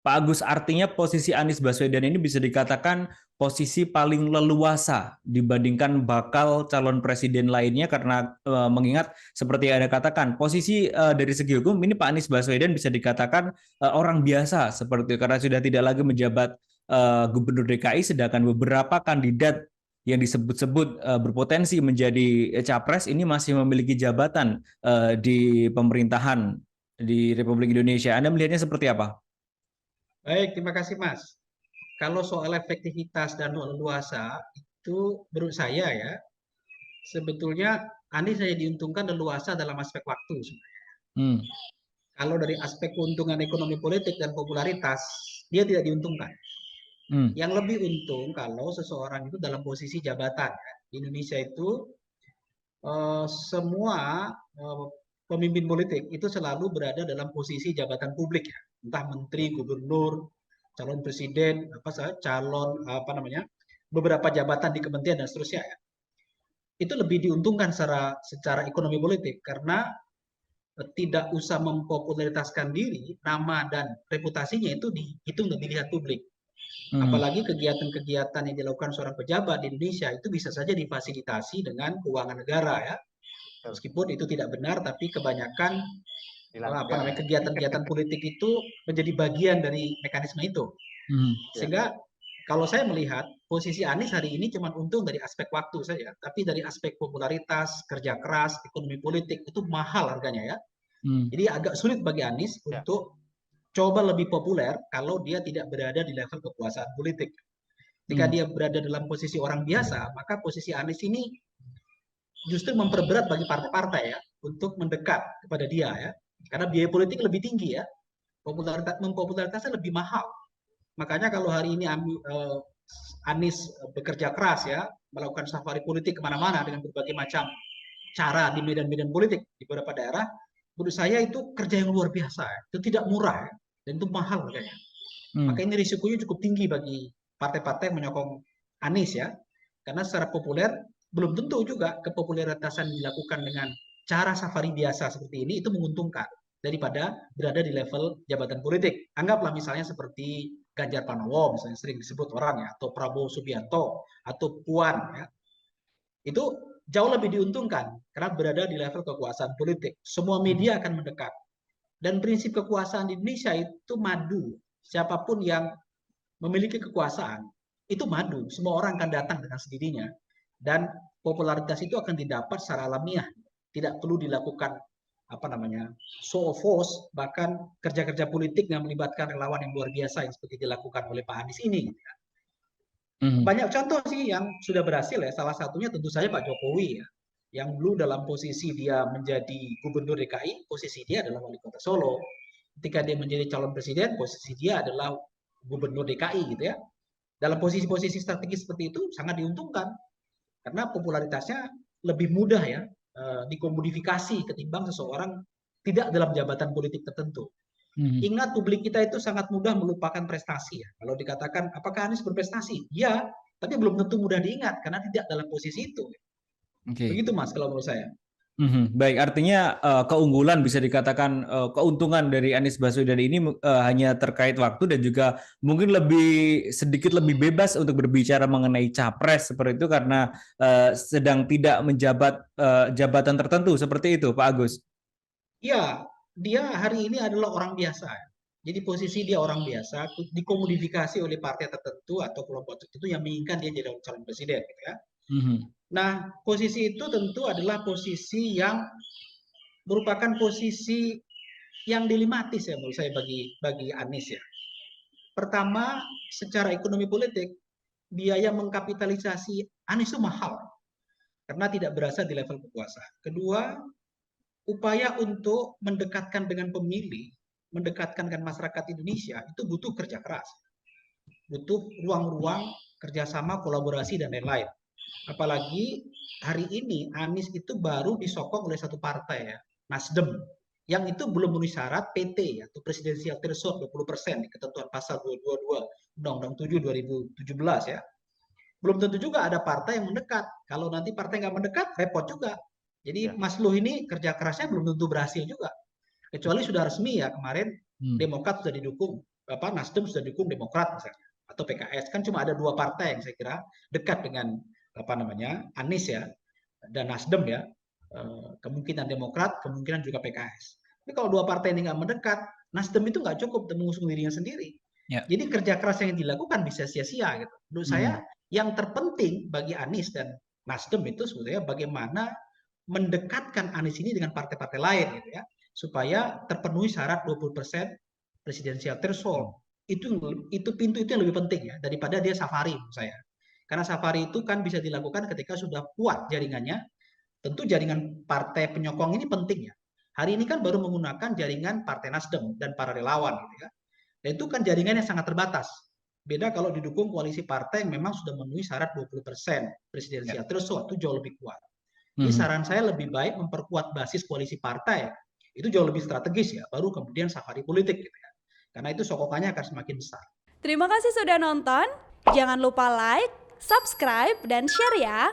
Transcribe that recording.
Pak Agus, artinya posisi Anies Baswedan ini bisa dikatakan posisi paling leluasa dibandingkan bakal calon presiden lainnya karena mengingat seperti yang Anda katakan, posisi dari segi hukum ini Pak Anies Baswedan bisa dikatakan orang biasa seperti itu karena sudah tidak lagi menjabat Gubernur DKI, sedangkan beberapa kandidat yang disebut-sebut berpotensi menjadi capres ini masih memiliki jabatan di pemerintahan di Republik Indonesia. Anda melihatnya seperti apa? Baik, terima kasih Mas. Kalau soal efektivitas dan leluasa, itu menurut saya ya, sebetulnya Anies hanya diuntungkan leluasa dalam aspek waktu. Hmm. Kalau dari aspek keuntungan ekonomi politik dan popularitas, dia tidak diuntungkan. Hmm. Yang lebih untung kalau seseorang itu dalam posisi jabatan. Di Indonesia itu semua pemimpin politik itu selalu berada dalam posisi jabatan publik ya, entah menteri, gubernur, calon presiden, calon beberapa jabatan di kementerian dan seterusnya ya. Itu lebih diuntungkan secara ekonomi politik karena tidak usah mempopularitaskan diri, nama dan reputasinya itu dihitung dan dilihat publik. Apalagi kegiatan-kegiatan yang dilakukan seorang pejabat di Indonesia itu bisa saja difasilitasi dengan keuangan negara ya. Meskipun itu tidak benar, tapi kebanyakan kegiatan-kegiatan politik itu menjadi bagian dari mekanisme itu. Sehingga kalau saya melihat posisi Anies hari ini cuma untung dari aspek waktu saja, tapi dari aspek popularitas, kerja keras, ekonomi politik itu mahal harganya ya. Jadi agak sulit bagi Anies untuk coba lebih populer kalau dia tidak berada di level kekuasaan politik. Ketika dia berada dalam posisi orang biasa, maka posisi Anies ini justru memperberat bagi partai-partai ya untuk mendekat kepada dia ya. Karena biaya politik lebih tinggi ya. Mempopularitasnya lebih mahal. Makanya kalau hari ini Anies bekerja keras ya, melakukan safari politik kemana-mana dengan berbagai macam cara di medan-medan politik di beberapa daerah, menurut saya itu kerja yang luar biasa. Itu tidak murah ya, dan itu mahal harganya. Maka ini risikonya cukup tinggi bagi partai-partai menyokong Anies ya. Karena secara populer belum tentu juga kepopuleritasan dilakukan dengan cara safari biasa seperti ini itu menguntungkan daripada berada di level jabatan politik. Anggaplah misalnya seperti Ganjar Pranowo misalnya sering disebut orang ya, atau Prabowo Subianto atau Puan ya. Itu jauh lebih diuntungkan karena berada di level kekuasaan politik. Semua media akan mendekat. Dan prinsip kekuasaan di Indonesia itu madu. Siapapun yang memiliki kekuasaan itu madu. Semua orang akan datang dengan sendirinya. Dan popularitas itu akan didapat secara alamiah. Tidak perlu dilakukan show of force, bahkan kerja-kerja politik yang melibatkan relawan yang luar biasa yang seperti dilakukan oleh Pak Anies ini. Banyak contoh sih yang sudah berhasil ya. Salah satunya tentu saja Pak Jokowi ya. Yang dulu dalam posisi dia menjadi gubernur DKI, posisi dia adalah wali kota Solo. Ketika dia menjadi calon presiden, posisi dia adalah gubernur DKI gitu ya. Dalam posisi-posisi strategis seperti itu sangat diuntungkan karena popularitasnya lebih mudah ya dikomodifikasi ketimbang seseorang tidak dalam jabatan politik tertentu. Ingat publik kita itu sangat mudah melupakan prestasi ya. Kalau dikatakan apakah Anies berprestasi? Ya, tapi belum tentu mudah diingat karena tidak dalam posisi itu. Begitu Mas kalau menurut saya. Baik, artinya keunggulan bisa dikatakan keuntungan dari Anies Baswedan ini hanya terkait waktu dan juga mungkin sedikit lebih bebas untuk berbicara mengenai capres seperti itu karena sedang tidak menjabat jabatan tertentu seperti itu, Pak Agus. Iya, dia hari ini adalah orang biasa. Jadi posisi dia orang biasa dikomodifikasi oleh partai tertentu atau kelompok tertentu yang menginginkan dia jadi calon presiden, gitu ya. Nah, posisi itu tentu adalah posisi yang merupakan posisi yang dilematis ya menurut saya bagi Anies ya. Pertama, secara ekonomi politik, biaya mengkapitalisasi Anies itu mahal karena tidak berasal di level kekuasaan. Kedua, upaya untuk mendekatkan dengan pemilih, mendekatkan dengan masyarakat Indonesia itu butuh kerja keras, butuh ruang-ruang kerjasama, kolaborasi dan lain-lain. Apalagi hari ini Anies itu baru disokong oleh satu partai ya, Nasdem, yang itu belum memenuhi syarat PT atau presidensial threshold 20% di ketentuan pasal 222 Undang-Undang 7 2017 ya. Belum tentu juga ada partai yang mendekat. Kalau nanti partai nggak mendekat, repot juga. Jadi Mas Luh ini kerja kerasnya belum tentu berhasil juga. Kecuali sudah resmi ya kemarin Demokrat sudah didukung Nasdem sudah dukung Demokrat misalnya atau PKS, kan cuma ada 2 partai yang saya kira dekat dengan Anies ya dan Nasdem ya. Kemungkinan Demokrat, kemungkinan juga PKS. Tapi kalau 2 partai ini nggak mendekat, Nasdem itu nggak cukup mengusung dirinya sendiri. Ya. Jadi kerja keras yang dilakukan bisa sia-sia gitu. Menurut saya yang terpenting bagi Anies dan Nasdem itu sebetulnya bagaimana mendekatkan Anies ini dengan partai-partai lain gitu ya, supaya terpenuhi syarat 20% presidensial threshold. Itu pintu itu yang lebih penting ya daripada dia safari menurut saya. Karena safari itu kan bisa dilakukan ketika sudah kuat jaringannya. Tentu jaringan partai penyokong ini penting ya. Hari ini kan baru menggunakan jaringan Partai Nasdem dan para relawan gitu ya. Dan itu kan jaringan yang sangat terbatas. Beda kalau didukung koalisi partai yang memang sudah memenuhi syarat 20% presidensial threshold, itu jauh lebih kuat. Jadi saran saya lebih baik memperkuat basis koalisi partai. Itu jauh lebih strategis ya, baru kemudian safari politik gitu ya. Karena itu sokongannya akan semakin besar. Terima kasih sudah nonton. Jangan lupa like, subscribe, dan share ya.